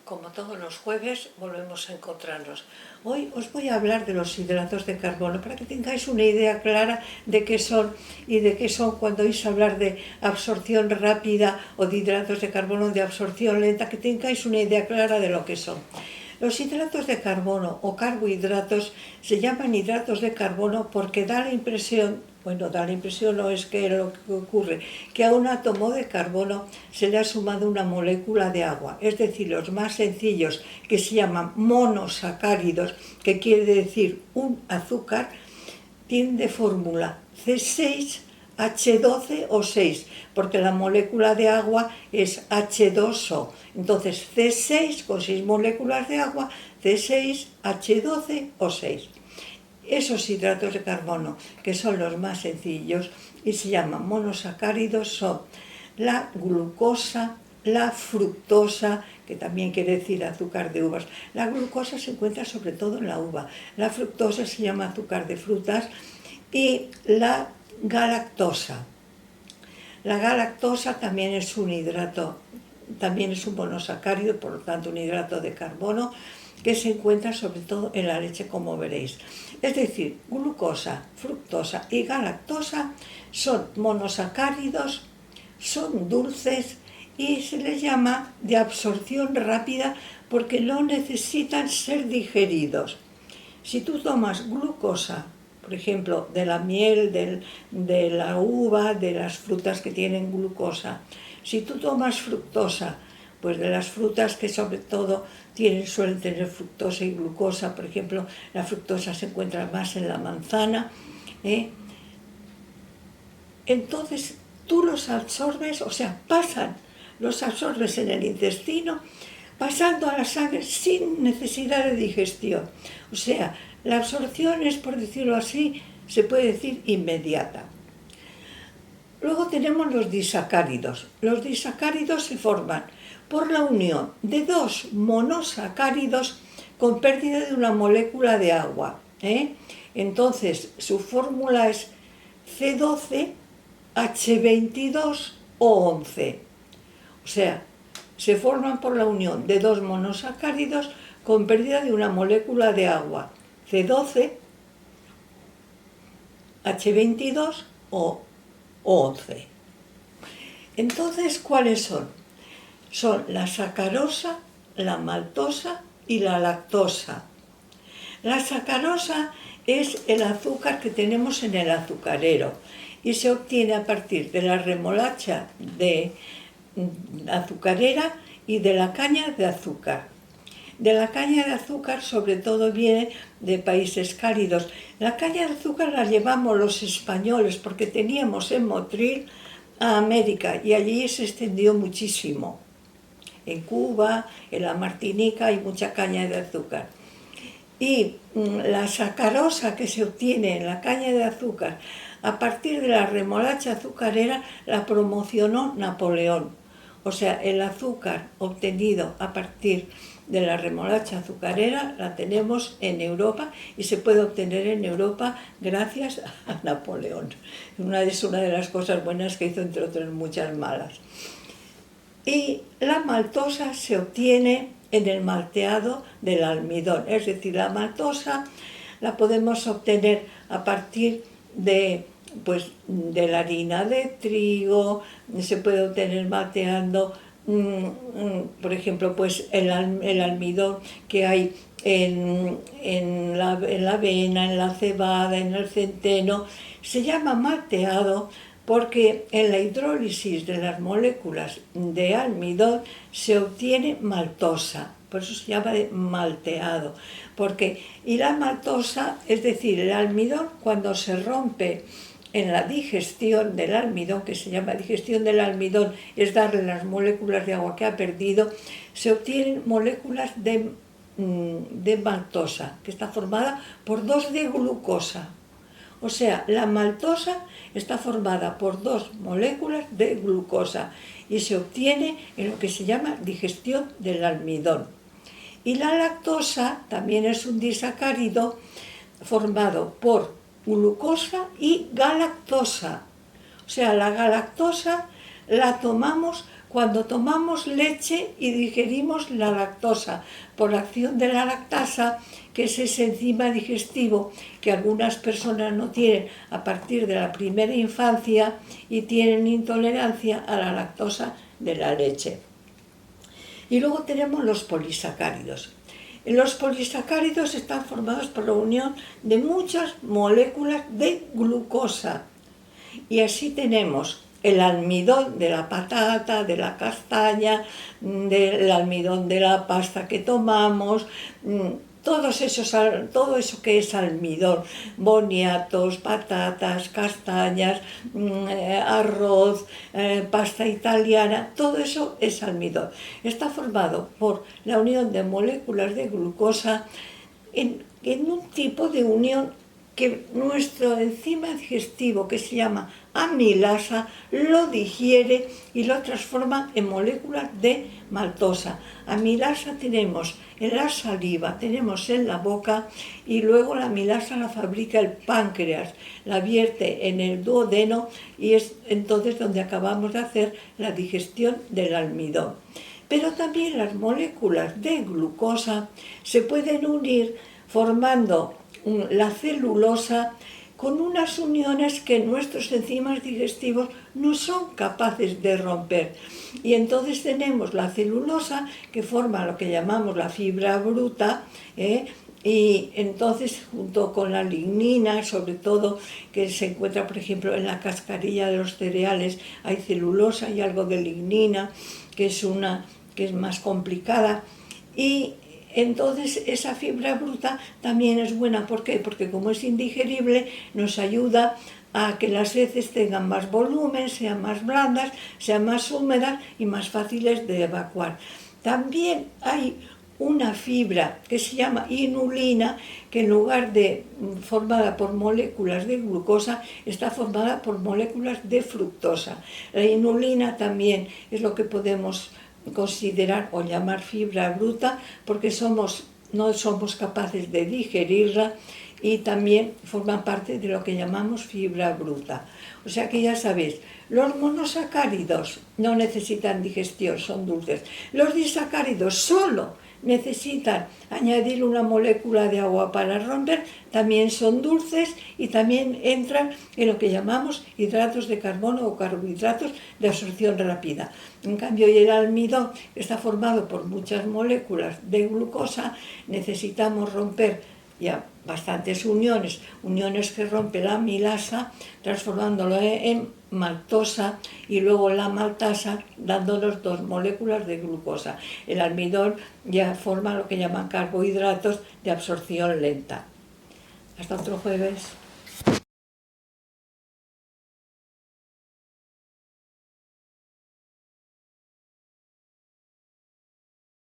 Como todos los jueves, volvemos a encontrarnos. Hoy os voy a hablar de los hidratos de carbono para que tengáis una idea clara de qué son y de qué son cuando oís hablar de absorción rápida o de hidratos de carbono de absorción lenta, que tengáis una idea clara de lo que son. Los hidratos de carbono o carbohidratos se llaman hidratos de carbono porque da la impresión, no es que lo que ocurre, que a un átomo de carbono se le ha sumado una molécula de agua, es decir, los más sencillos, que se llaman monosacáridos, que quiere decir un azúcar, tienen de fórmula C6H12 o 6, porque la molécula de agua es H2O. Entonces C6 con 6 moléculas de agua, C6H12 o 6. Esos hidratos de carbono, que son los más sencillos y se llaman monosacáridos, son la glucosa, la fructosa, que también quiere decir azúcar de uvas. La glucosa se encuentra sobre todo en la uva, la fructosa se llama azúcar de frutas, y la galactosa. La galactosa también es un hidrato, también es un monosacárido, por lo tanto un hidrato de carbono, que se encuentra sobre todo en la leche, como veréis. Es decir, glucosa, fructosa y galactosa son monosacáridos, son dulces y se les llama de absorción rápida porque no necesitan ser digeridos. Si tú tomas glucosa, por ejemplo, de la miel, de la uva, de las frutas que tienen glucosa, si tú tomas fructosa, pues de las frutas que sobre todo suelen tener fructosa y glucosa, por ejemplo, la fructosa se encuentra más en la manzana, entonces tú los absorbes, o sea, los absorbes en el intestino, pasando a la sangre sin necesidad de digestión. O sea, la absorción es, por decirlo así, se puede decir inmediata. Luego tenemos los disacáridos. Los disacáridos se forman por la unión de dos monosacáridos con pérdida de una molécula de agua. Entonces, su fórmula es C12H22O11. O sea, se forman por la unión de dos monosacáridos con pérdida de una molécula de agua, C12H22O11. Entonces, ¿cuáles son? Son la sacarosa, la maltosa y la lactosa. La sacarosa es el azúcar que tenemos en el azucarero y se obtiene a partir de la remolacha azucarera y de la caña de azúcar. De la caña de azúcar sobre todo viene de países cálidos. La caña de azúcar la llevamos los españoles porque teníamos en Motril a América y allí se extendió muchísimo. En Cuba, en la Martinica hay mucha caña de azúcar. Y la sacarosa que se obtiene en la caña de azúcar a partir de la remolacha azucarera la promocionó Napoleón. O sea, el azúcar obtenido a partir de la remolacha azucarera la tenemos en Europa y se puede obtener en Europa gracias a Napoleón. Es una de las cosas buenas que hizo, entre otras muchas malas. Y la maltosa se obtiene en el malteado del almidón, es decir, la maltosa la podemos obtener a partir de la harina de trigo, se puede obtener malteando, por ejemplo, el almidón que hay en la avena, en la cebada, en el centeno, se llama malteado porque en la hidrólisis de las moléculas de almidón se obtiene maltosa, por eso se llama de malteado. Y la maltosa, es decir, el almidón cuando se rompe en la digestión del almidón, que se llama digestión del almidón, es darle las moléculas de agua que ha perdido, se obtienen moléculas de maltosa, que está formada por 2 de glucosa. O sea, la maltosa está formada por 2 moléculas de glucosa y se obtiene en lo que se llama digestión del almidón. Y la lactosa también es un disacárido formado por glucosa y galactosa. O sea, la galactosa la tomamos cuando tomamos leche y digerimos la lactosa por acción de la lactasa, que es ese enzima digestivo que algunas personas no tienen a partir de la primera infancia y tienen intolerancia a la lactosa de la leche. Y luego tenemos los polisacáridos. Los polisacáridos están formados por la unión de muchas moléculas de glucosa. Y así tenemos el almidón de la patata, de la castaña, del almidón de la pasta que tomamos, todo eso que es almidón, boniatos, patatas, castañas, arroz, pasta italiana, todo eso es almidón. Está formado por la unión de moléculas de glucosa en un tipo de unión que nuestro enzima digestivo, que se llama amilasa, lo digiere y lo transforma en moléculas de maltosa. Amilasa tenemos en la saliva, tenemos en la boca, y luego la amilasa la fabrica el páncreas, la vierte en el duodeno y es entonces donde acabamos de hacer la digestión del almidón. Pero también las moléculas de glucosa se pueden unir formando la celulosa con unas uniones que nuestros enzimas digestivos no son capaces de romper. Y entonces tenemos la celulosa que forma lo que llamamos la fibra bruta, y entonces junto con la lignina, sobre todo que se encuentra por ejemplo en la cascarilla de los cereales, hay celulosa y algo de lignina, que es más complicada, y entonces esa fibra bruta también es buena. ¿Por qué? Porque como es indigerible nos ayuda a que las heces tengan más volumen, sean más blandas, sean más húmedas y más fáciles de evacuar. También hay una fibra que se llama inulina, que en lugar de formada por moléculas de glucosa, está formada por moléculas de fructosa. La inulina también es lo que podemos considerar o llamar fibra bruta, porque no somos capaces de digerirla, y también forma parte de lo que llamamos fibra bruta. O sea que ya sabéis, los monosacáridos no necesitan digestión, son dulces. Los disacáridos solo necesitan añadir una molécula de agua para romper, también son dulces y también entran en lo que llamamos hidratos de carbono o carbohidratos de absorción rápida. En cambio, el almidón, que está formado por muchas moléculas de glucosa, necesitamos romper ya bastantes uniones que rompe la amilasa, transformándolo en maltosa, y luego la maltasa dándonos 2 moléculas de glucosa. El almidón ya forma lo que llaman carbohidratos de absorción lenta. Hasta otro jueves.